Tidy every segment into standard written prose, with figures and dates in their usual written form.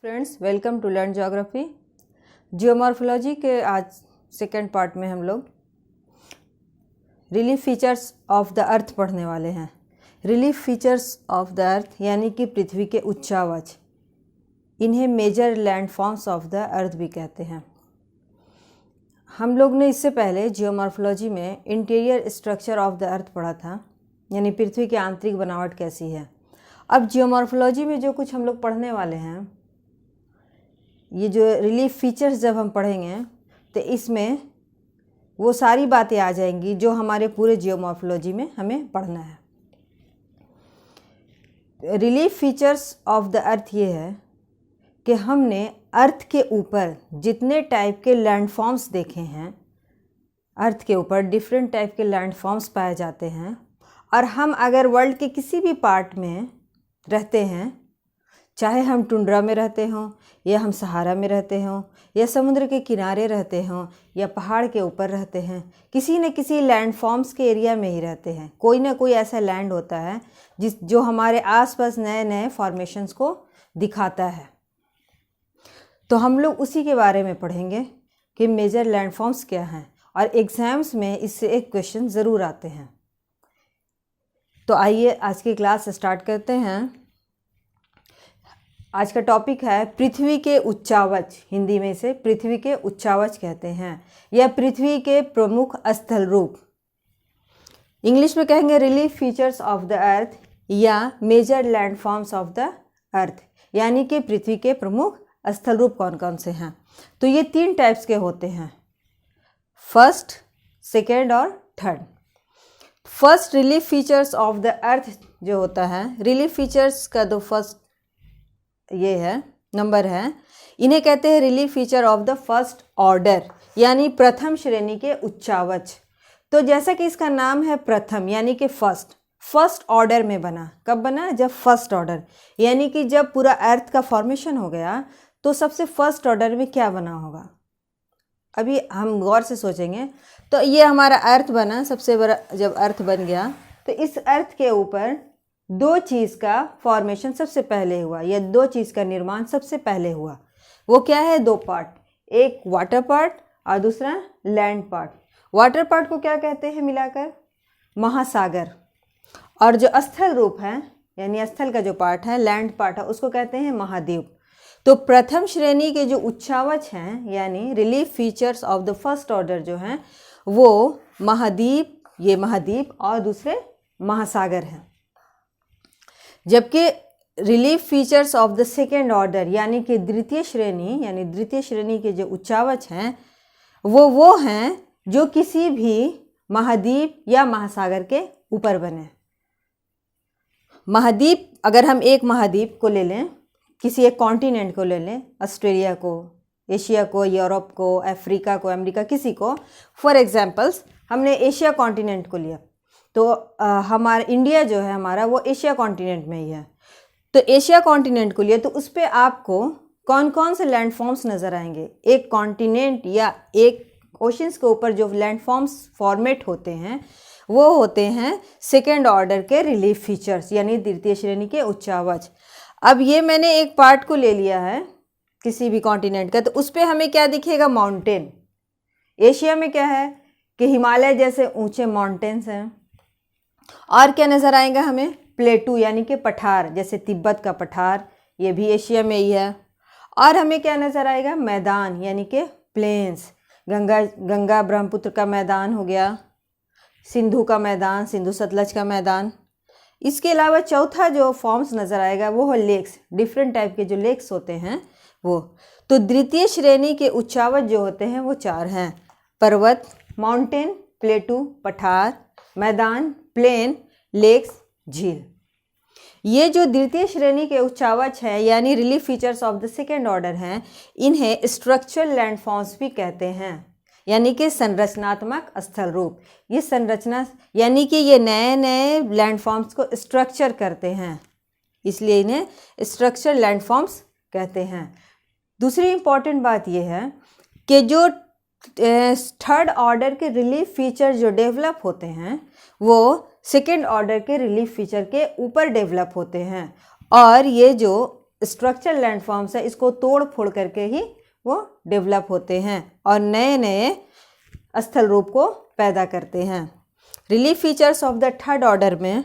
Friends, welcome to learn geography. Geomorphology के आज second part में हम लोग relief features of the earth पढ़ने वाले हैं। Relief features of the earth यानी कि पृथ्वी के उच्चावच, इन्हें major landforms of the earth भी कहते हैं। हम लोग ने इससे पहले जियोमॉर्फोलॉजी में इंटीरियर स्ट्रक्चर ऑफ द अर्थ पढ़ा था, यानी पृथ्वी की आंतरिक बनावट कैसी है। अब जियोमॉर्फोलॉजी में जो कुछ हम लोग पढ़ने वाले हैं, ये जो रिलीफ फीचर्स जब हम पढ़ेंगे तो इसमें वो सारी बातें आ जाएंगी जो हमारे पूरे जियोमॉर्फोलॉजी में हमें पढ़ना है। रिलीफ फीचर्स ऑफ द अर्थ ये है कि हमने अर्थ के ऊपर जितने टाइप के लैंडफॉर्म्स देखे हैं, अर्थ के ऊपर डिफरेंट टाइप के लैंडफॉर्म्स पाए जाते हैं। और हम अगर वर्ल्ड के किसी भी पार्ट में रहते हैं, चाहे हम टुंड्रा में रहते हों या हम सहारा में रहते हों या समुद्र के किनारे रहते हों या पहाड़ के ऊपर रहते हैं, किसी न किसी लैंडफॉर्म्स के एरिया में ही रहते हैं। कोई ना कोई ऐसा लैंड होता है जो हमारे आसपास नए नए फॉर्मेशंस को दिखाता है। तो हम लोग उसी के बारे में पढ़ेंगे कि मेजर लैंडफॉर्म्स क्या हैं, और एग्ज़ाम्स में इससे एक क्वेश्चन ज़रूर आते हैं। तो आइए आज की क्लास स्टार्ट करते हैं। आज का टॉपिक है पृथ्वी के उच्चावच। हिंदी में इसे पृथ्वी के उच्चावच कहते हैं या पृथ्वी के प्रमुख स्थल रूप। इंग्लिश में कहेंगे relief features of the earth या major landforms of the earth, यानी कि पृथ्वी के प्रमुख स्थल रूप कौन कौन से हैं। तो ये तीन टाइप्स के होते हैं, फर्स्ट, सेकेंड और third. First relief features of the अर्थ जो होता है, रिलीफ फीचर्स का जो फर्स्ट ये है नंबर है, इन्हें कहते हैं relief feature of the first order, यानी प्रथम श्रेणी के उच्चावच। तो जैसा कि इसका नाम है प्रथम, यानी कि फर्स्ट ऑर्डर में बना। कब बना? जब फर्स्ट ऑर्डर, यानी कि जब पूरा अर्थ का फॉर्मेशन हो गया तो सबसे फर्स्ट ऑर्डर में क्या बना होगा, अभी हम गौर से सोचेंगे। तो ये हमारा अर्थ बना, सबसे बड़ा जब अर्थ बन गया तो इस अर्थ के ऊपर दो चीज़ का फॉर्मेशन सबसे पहले हुआ, या दो चीज़ का निर्माण सबसे पहले हुआ। वो क्या है? दो पार्ट, एक वाटर पार्ट और दूसरा लैंड पार्ट। वाटर पार्ट को क्या कहते हैं मिलाकर? महासागर। और जो स्थल रूप है, यानी स्थल का जो पार्ट है, लैंड पार्ट है, उसको कहते हैं महाद्वीप। तो प्रथम श्रेणी के जो उच्चावच हैं, यानी relief features of the first order जो हैं, वो महाद्वीप, ये महाद्वीप और दूसरे महासागर हैं। जबकि relief features of the second order, यानी कि द्वितीय श्रेणी के जो उच्चावच हैं, वो हैं जो किसी भी महाद्वीप या महासागर के ऊपर बने। महाद्वीप, अगर हम एक महाद्वीप को ले लें, किसी एक कॉन्टिनेंट को ले लें, ऑस्ट्रेलिया को, एशिया को, यूरोप को, अफ्रीका को, अमेरिका, किसी को, फॉर एग्जांपल्स हमने एशिया कॉन्टिनेंट को लिया, तो हमारा इंडिया जो है हमारा, वो एशिया कॉन्टिनेंट में ही है। तो एशिया कॉन्टिनेंट को लिए तो उस पर आपको कौन कौन से लैंडफॉर्म्स नज़र आएंगे? एक कॉन्टिनेंट या एक ओशंस के ऊपर जो लैंडफॉर्म्स फॉर्मेट होते हैं, वो होते हैं सेकेंड ऑर्डर के रिलीफ फीचर्स, यानी द्वितीय श्रेणी के उच्चावच। अब ये मैंने एक पार्ट को ले लिया है किसी भी कॉन्टिनेंट का, तो उस पर हमें क्या दिखेगा? माउंटेन। एशिया में क्या है कि हिमालय जैसे ऊंचे माउंटेन्स हैं। और क्या नज़र आएगा हमें? प्लेटू, यानी कि पठार, जैसे तिब्बत का पठार, ये भी एशिया में ही है। और हमें क्या नज़र आएगा? मैदान, यानी कि प्लेन्स। गंगा ब्रह्मपुत्र का मैदान हो गया, सिंधु का मैदान, सिंधु सतलज का मैदान। इसके अलावा चौथा जो फॉर्म्स नज़र आएगा वो है लेक्स, डिफरेंट टाइप के जो लेक्स होते हैं वो। तो द्वितीय श्रेणी के उच्चावच जो होते हैं वो चार हैं: पर्वत, माउंटेन, प्लेटू, पठार, मैदान, प्लेन, लेक्स, झील। ये जो द्वितीय श्रेणी के उच्चावच हैं, यानी relief features of the second order हैं, इन्हें स्ट्रक्चरल लैंडफॉर्म्स भी कहते हैं, यानी कि संरचनात्मक स्थल रूप। ये संरचना, यानी कि ये नए नए लैंडफॉर्म्स को स्ट्रक्चर करते हैं, इसलिए इन्हें स्ट्रक्चरल लैंडफॉर्म्स कहते हैं। दूसरी इंपॉर्टेंट बात यह है कि जो थर्ड ऑर्डर के रिलीफ फीचर जो डेवलप होते हैं, वो सेकेंड ऑर्डर के रिलीफ फीचर के ऊपर डेवलप होते हैं। और ये जो स्ट्रक्चर लैंडफॉर्म्स है इसको तोड़ फोड़ करके ही वो डेवलप होते हैं और नए नए स्थल रूप को पैदा करते हैं। Relief features of the third order में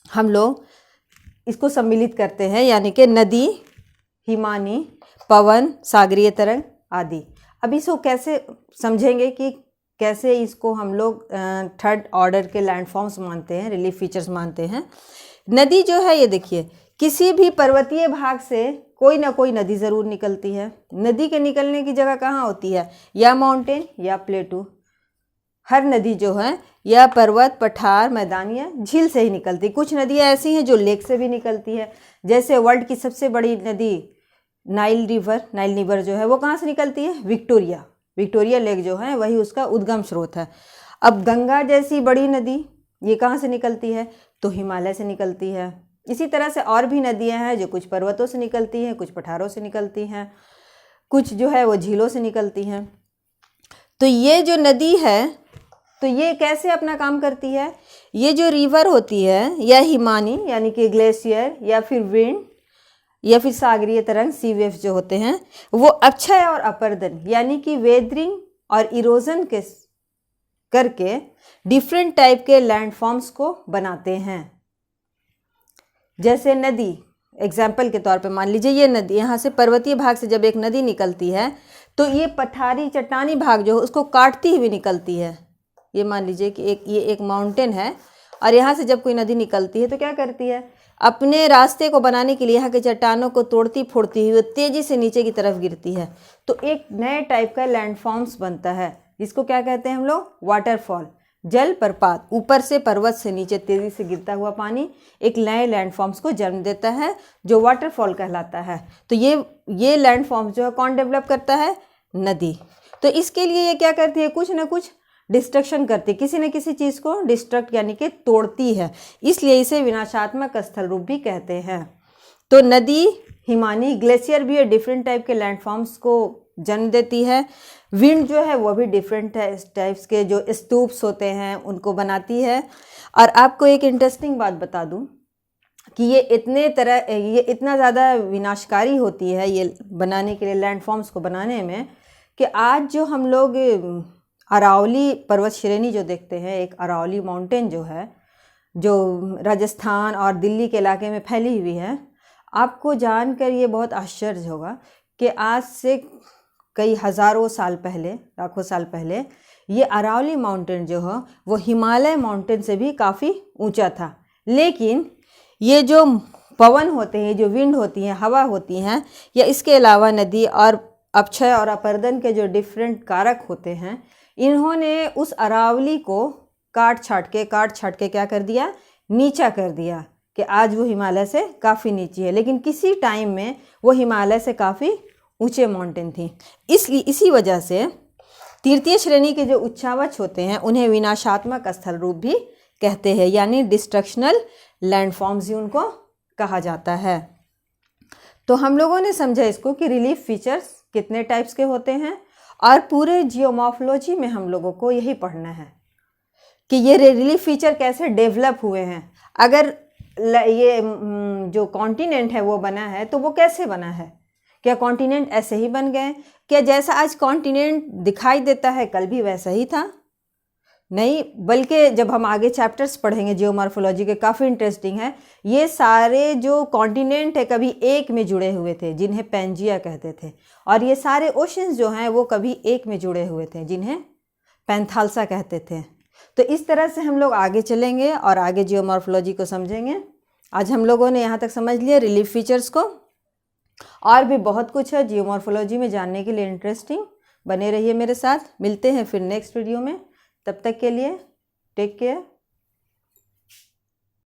हम लोग इसको सम्मिलित करते हैं, यानी कि नदी, हिमानी, पवन, सागरीय तरंग आदि। अब इसको कैसे समझेंगे कि कैसे इसको हम लोग थर्ड ऑर्डर के लैंडफॉर्म्स मानते हैं, रिलीफ फीचर्स मानते हैं। नदी जो है, ये देखिए, किसी भी पर्वतीय भाग से कोई ना कोई नदी ज़रूर निकलती है। नदी के निकलने की जगह कहाँ होती है? या माउंटेन या प्लेटू। हर नदी जो है या पर्वत, पठार, मैदान या झील से ही निकलती। कुछ नदियाँ ऐसी हैं जो लेक से भी निकलती है, जैसे वर्ल्ड की सबसे बड़ी नदी नाइल रिवर जो है वो कहाँ से निकलती है? विक्टोरिया लेक जो है वही उसका उद्गम स्रोत है। अब गंगा जैसी बड़ी नदी ये कहाँ से निकलती है? तो हिमालय से निकलती है। इसी तरह से और भी नदियाँ हैं जो कुछ पर्वतों से निकलती हैं, कुछ पठारों से निकलती हैं, कुछ जो है वो झीलों से निकलती हैं। तो ये जो नदी है तो ये कैसे अपना काम करती है? ये जो रिवर होती है या हिमानी यानी कि ग्लेशियर या फिर विंड या फिर सागरीय तरंग सी वेव्स जो होते हैं वो अपक्षय और अपर्दन यानी कि वेदरिंग और इरोजन के करके डिफरेंट टाइप के लैंडफॉर्म्स को बनाते हैं। जैसे नदी, एग्जाम्पल के तौर पे मान लीजिए ये नदी, यहाँ से पर्वतीय भाग से जब एक नदी निकलती है तो ये पठारी चट्टानी भाग जो है उसको काटती हुई निकलती है। ये मान लीजिए कि ये एक माउंटेन है और यहाँ से जब कोई नदी निकलती है तो क्या करती है? अपने रास्ते को बनाने के लिए यहाँ के चट्टानों को तोड़ती फोड़ती हुई तेज़ी से नीचे की तरफ गिरती है। तो एक नए टाइप का लैंडफॉर्म्स बनता है, जिसको क्या कहते हैं हम लोग? वाटरफॉल, जल प्रपात। ऊपर से पर्वत से नीचे तेज़ी से गिरता हुआ पानी एक नए लैंडफॉर्म्स को जन्म देता है जो वाटरफॉल कहलाता है। तो ये लैंडफॉर्म्स जो है कौन डेवलप करता है? नदी। तो इसके लिए ये क्या करती है? कुछ ना कुछ डिस्ट्रक्शन करती है, किसी न किसी चीज़ को डिस्ट्रक्ट यानी कि तोड़ती है, इसलिए इसे विनाशात्मक स्थल रूप भी कहते हैं। तो नदी, हिमानी, ग्लेशियर भी डिफरेंट टाइप के लैंडफॉर्म्स को जन्म देती है। विंड जो है वो भी डिफरेंट टाइप्स के जो स्तूप्स होते हैं उनको बनाती है। और आपको एक इंटरेस्टिंग बात बता दूं कि ये इतना ज़्यादा विनाशकारी होती है ये बनाने के लिए, लैंडफॉर्म्स को बनाने में, कि आज जो हम लोग अरावली पर्वत श्रेणी जो देखते हैं, एक अरावली माउंटेन जो है जो राजस्थान और दिल्ली के इलाके में फैली हुई है, आपको जानकर ये बहुत आश्चर्य होगा कि आज से कई हज़ारों साल पहले, लाखों साल पहले, ये अरावली माउंटेन जो है वो हिमालय माउंटेन से भी काफ़ी ऊंचा था। लेकिन ये जो पवन होते हैं, जो विंड होती हैं, हवा होती हैं, या इसके अलावा नदी और अपक्षय और अपर्दन के जो डिफरेंट कारक होते हैं, इन्होंने उस अरावली को काट छाट के क्या कर दिया? नीचा कर दिया कि आज वो हिमालय से काफ़ी नीची है। लेकिन किसी टाइम में वो हिमालय से काफ़ी ऊंचे माउंटेन थी। इसलिए इसी वजह से तृतीय श्रेणी के जो उच्चावच होते हैं उन्हें विनाशात्मक स्थल रूप भी कहते हैं, यानी डिस्ट्रक्शनल लैंडफॉर्म्स ही उनको कहा जाता है। तो हम लोगों ने समझा इसको कि रिलीफ फीचर्स कितने टाइप्स के होते हैं, और पूरे जियोमॉर्फोलॉजी में हम लोगों को यही पढ़ना है कि ये रिलीफ फीचर कैसे डेवलप हुए हैं। अगर ये जो कॉन्टिनेंट है वो बना है तो वो कैसे बना है? क्या कॉन्टिनेंट ऐसे ही बन गए? क्या जैसा आज कॉन्टिनेंट दिखाई देता है कल भी वैसा ही था? नहीं, बल्कि जब हम आगे चैप्टर्स पढ़ेंगे जियोमॉर्फोलॉजी के, काफ़ी इंटरेस्टिंग है। ये सारे जो कॉन्टिनेंट है कभी एक में जुड़े हुए थे जिन्हें पैंजिया कहते थे, और ये सारे ओशंस जो हैं वो कभी एक में जुड़े हुए थे जिन्हें पैंथालसा कहते थे। तो इस तरह से हम लोग आगे चलेंगे और आगे जियोमॉर्फोलॉजी को समझेंगे। आज हम लोगों ने यहाँ तक समझ लिया रिलीफ फीचर्स को, और भी बहुत कुछ है जियोमॉर्फोलॉजी में जानने के लिए इंटरेस्टिंग। बने रहिए मेरे साथ, मिलते हैं फिर नेक्स्ट वीडियो में। तब तक के लिए टेक केयर।